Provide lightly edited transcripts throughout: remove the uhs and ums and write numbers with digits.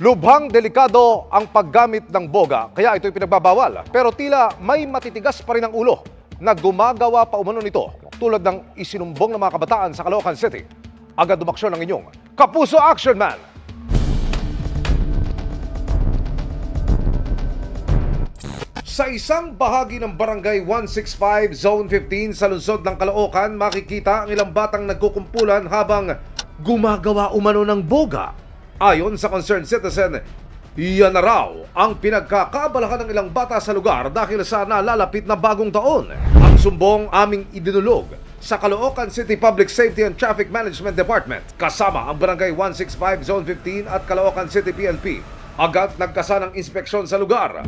Lubhang delikado ang paggamit ng boga, kaya ito'y pinagbabawal. Pero tila may matitigas pa rin ang ulo na gumagawa pa umano nito, tulad ng isinumbong ng mga kabataan sa Caloocan City. Agad dumaksyon ang inyong Kapuso Action Man! Sa isang bahagi ng Barangay 165, Zone 15 sa lungsod ng Caloocan, makikita ang ilang batang nagkukumpulan habang gumagawa umano ng boga. Ayon sa concerned citizen, iyan na raw ang pinagkakabalahan ng ilang bata sa lugar dahil sa nalalapit na bagong taon. Ang sumbong aming idinulog sa Caloocan City Public Safety and Traffic Management Department kasama ang Barangay 165 Zone 15 at Caloocan City PNP. Agad nagkasa ng inspeksyon sa lugar.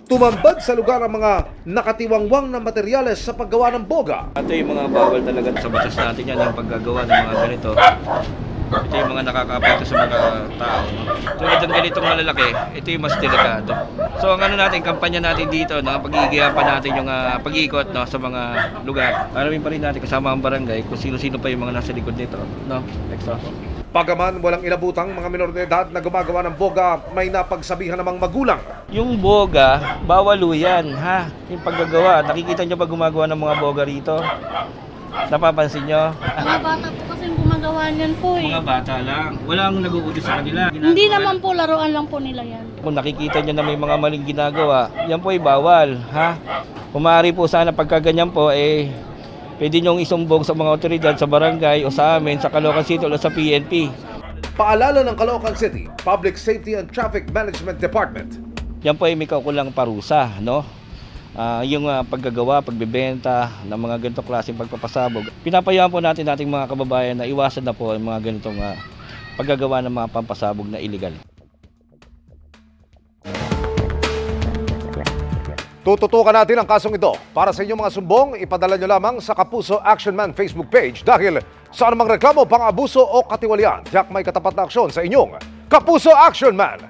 Tumambad sa lugar ang mga nakatiwangwang na materyales sa paggawa ng boga. Ito yung mga bawal talaga sa batas natin yan, yung paggagawa ng mga ganito. Ito yung mga nakakaapekto sa mga tao. Tulad ng ganitong malalaki, ito yung mas delikado. So ang ano natin, kampanya natin dito, pag-iigihan natin yung pag-iikot sa mga lugar. Alamin pa rin natin kasama ang barangay kung sino-sino pa yung mga nasa likod nito. Extra. Pagaman walang inabutang mga minor de edad na gumagawa ng boga, may napagsabihan namang magulang. Yung boga, bawal yan, ha? Yung paggagawa, nakikita nyo ba gumagawa ng mga boga rito? Napapansin nyo? Mga bata po kasi gumagawa niyan po eh. Mga bata lang. Walang nag-uutos sa kanila. Hindi naman po, laruan lang po nila yan. Kung nakikita nyo na may mga maling ginagawa, yan po ay bawal, ha? Kumari po sana pagkaganyan po, pwede nyong isumbong sa mga otoridad sa barangay o sa amin, sa Caloocan City o sa PNP. Paalala ng Caloocan City Public Safety and Traffic Management Department. Yan po ay may kaukulang parusa, no? Yung paggagawa, pagbebenta ng mga ganitong klaseng pagpapasabog. Pinapayaan po natin ating mga kababayan na iwasan na po ang mga ganitong paggagawa ng mga pampasabog na illegal. Tututukan natin ang kasong ito. Para sa inyong mga sumbong, ipadala nyo lamang sa Kapuso Action Man Facebook page dahil sa anumang reklamo, pang-abuso o katiwalian, tiyak may katapat na aksyon sa inyong Kapuso Action Man.